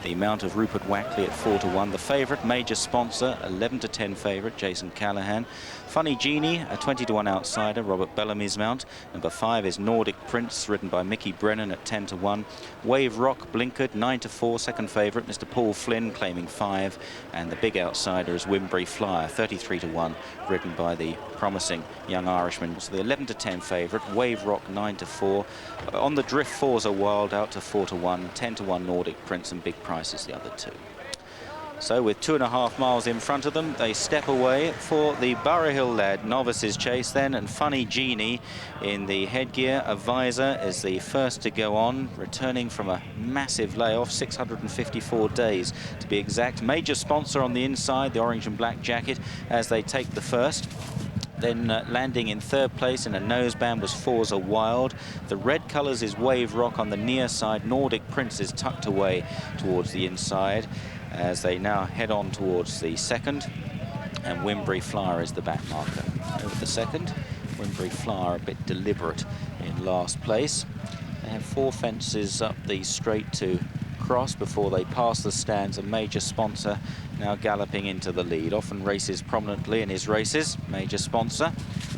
The mount of Rupert Wackley at 4 to 1. The favourite, Major Sponsor, 11 to 10 favourite, Jason Callahan. Funny Genie, a 20 to 1 outsider, Robert Bellamy's mount. Number 5 is Nordic Prince, ridden by Mickey Brennan at 10 to 1. Wave Rock, Blinkered, 9 to 4, second favourite, Mr. Paul Flynn claiming 5. And the big outsider is Wynbury Flyer, 33 to 1, ridden by the promising young Irishman. So the 11 to 10 favourite, Wave Rock, 9 to 4. On the drift, Forza Wild out to 4 to 1, 10 to 1 Nordic Prince, and big prices the other two. So with 2.5 miles in front of them, they step away for the Burrough led Novices chase then, and Funny Genie in the headgear. A visor is the first to go on, returning from a massive layoff, 654 days to be exact. Major Sponsor on the inside, the orange and black jacket, as they take the first. Then landing in third place in a noseband was Forza Wild. The red colours is Wave Rock on the near side. Nordic Prince is tucked away towards the inside as they now head on towards the second. And Wynbury Flyer is the back marker. Over the second, Wynbury Flyer a bit deliberate in last place. They have 4 fences up the straight to cross before they pass the stands. A Major Sponsor now galloping into the lead. Often races prominently in his races. Major Sponsor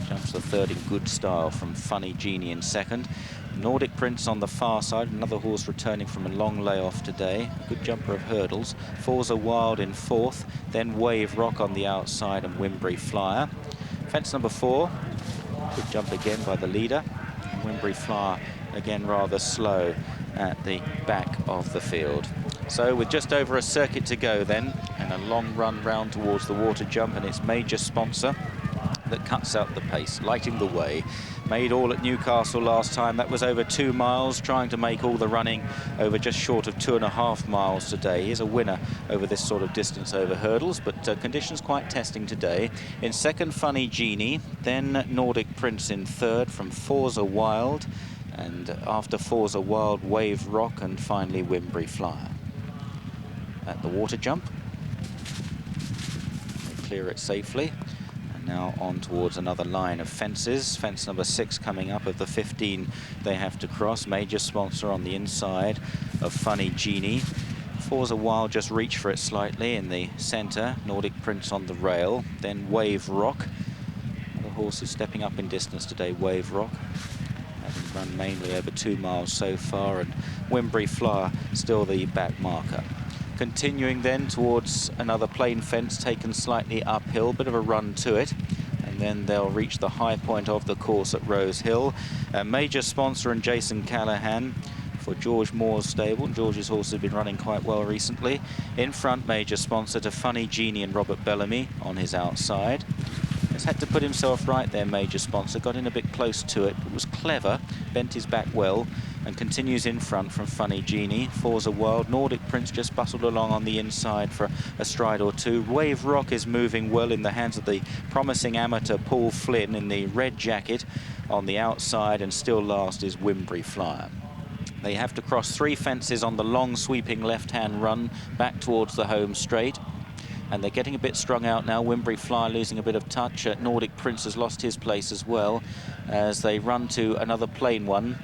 jumps the third in good style from Funny Genie in second. Nordic Prince on the far side, another horse returning from a long layoff today. Good jumper of hurdles. Forza Wild in fourth, then Wave Rock on the outside and Wynbury Flyer. Fence number 4, good jump again by the leader. Wynbury Flyer again rather slow at the back of the field. So with just over a circuit to go then, and a long run round towards the water jump, and it's Major Sponsor that cuts out the pace, lighting the way. Made all at Newcastle last time. That was over 2 miles, trying to make all the running over just short of 2.5 miles today. He's a winner over this sort of distance over hurdles, but conditions quite testing today. In second, Funny Genie, then Nordic Prince in third from Forza Wild, and after Forza Wild, Wave Rock, and finally Wynbury Flyer. At the water jump, they clear it safely. Now on towards another line of fences. Fence number 6 coming up of the 15 they have to cross. Major Sponsor on the inside of Funny Genie. Forza Wild just reach for it slightly in the centre. Nordic Prince on the rail. Then Wave Rock. The horse is stepping up in distance today, Wave Rock, having run mainly over 2 miles so far, and Wynbury Flyer still the back marker. Continuing then towards another plain fence taken slightly uphill, bit of a run to it, and then they'll reach the high point of the course at Rose Hill. Major Sponsor and Jason Callahan for George Moore's stable. George's horse has been running quite well recently. In front, Major Sponsor to Funny Genie and Robert Bellamy on his outside. Has had to put himself right there, Major Sponsor. Got in a bit close to it, but was clever, bent his back well, and continues in front from Funny Genie. Forza Wild. Nordic Prince just bustled along on the inside for a stride or two. Wave Rock is moving well in the hands of the promising amateur Paul Flynn in the red jacket on the outside, and still last is Wynbury Flyer. They have to cross 3 fences on the long sweeping left-hand run back towards the home straight. And they're getting a bit strung out now. Wynbury Flyer losing a bit of touch. Nordic Prince has lost his place as well as they run to another plain one.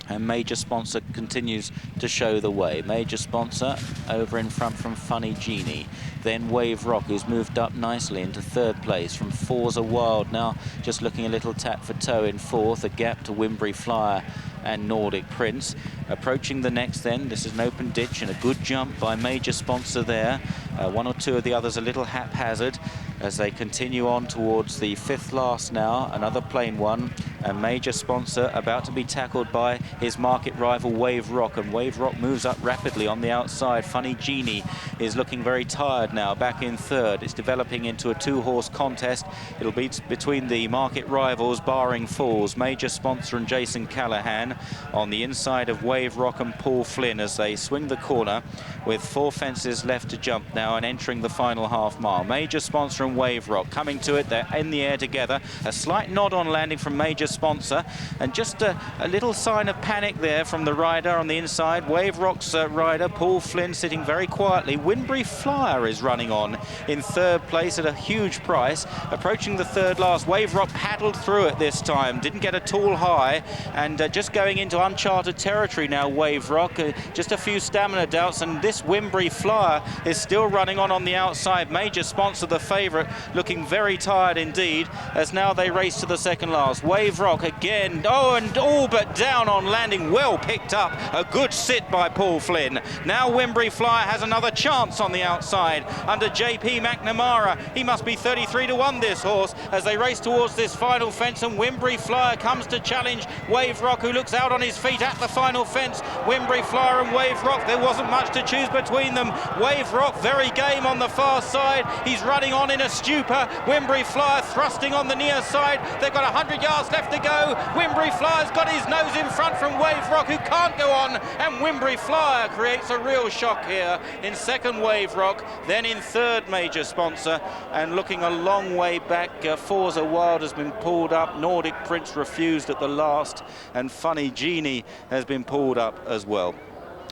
And Major Sponsor continues to show the way. Major Sponsor over in front from Funny Genie. Then Wave Rock, who's moved up nicely into third place from Forza Wild. Now just looking a little tap for toe in fourth. A gap to Wynbury Flyer and Nordic Prince. Approaching the next then, this is an open ditch and a good jump by Major Sponsor there. 1 or 2 of the others a little haphazard as they continue on towards the 5th last now, another plain one. A Major Sponsor about to be tackled by his market rival Wave Rock, and Wave Rock moves up rapidly on the outside. Funny Genie is looking very tired now, back in third. It's developing into a 2-horse contest. It'll be between the market rivals, barring falls. Major Sponsor and Jason Callahan on the inside of Wave Rock and Paul Flynn as they swing the corner with 4 fences left to jump now and entering the final half mile. Major Sponsor and Wave Rock coming to it. They're in the air together. A slight nod on landing from Major Sponsor, and just a little sign of panic there from the rider on the inside. Wave Rock's rider, Paul Flynn, sitting very quietly. Wynbury Flyer is running on in third place at a huge price. Approaching the third last. Wave Rock paddled through it this time. Didn't get a tall high, and just going into uncharted territory now, Wave Rock. Just a few stamina doubts, and this Wynbury Flyer is still running on the outside. Major Sponsor, the favourite, looking very tired indeed, as now they race to the second last. Wave Rock again, and all but down on landing, well picked up. A good sit by Paul Flynn. Now Wynbury Flyer has another chance on the outside under JP Mcnamara. He must be 33 to 1, this horse, as they race towards this final fence, and Wynbury Flyer comes to challenge Wave Rock, who looks out on his feet at the final fence. Wynbury Flyer and Wave Rock, there wasn't much to choose between them. Wave Rock very game on the far side. He's running on in a stupor. Wynbury Flyer thrusting on the near side. They've got 100 yards left to go. Wynbury Flyer's got his nose in front from Wave Rock, who can't go on, and Wynbury Flyer creates a real shock here. In second, Wave Rock, then in third, Major Sponsor, and looking a long way back, Forza Wild has been pulled up, Nordic Prince refused at the last, and Funny Genie has been pulled up as well.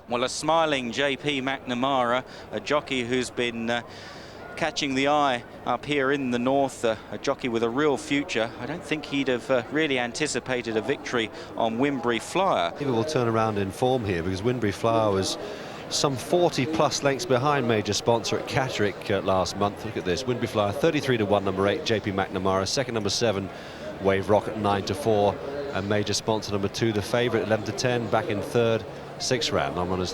Well, a smiling JP Mcnamara, a jockey who's been catching the eye up here in the north, a jockey with a real future. I don't think he'd have really anticipated a victory on Wynbury Flyer. Maybe we'll turn around in form here, because Wynbury Flyer was some 40+ lengths behind Major Sponsor at Catterick last month. Look at this, Wynbury Flyer 33 to 1, number 8, JP Mcnamara. Second, number 7, Wave Rock at 9 to 4, and Major Sponsor number 2, the favourite, 11 to 10, back in third. 6th round. I'm on his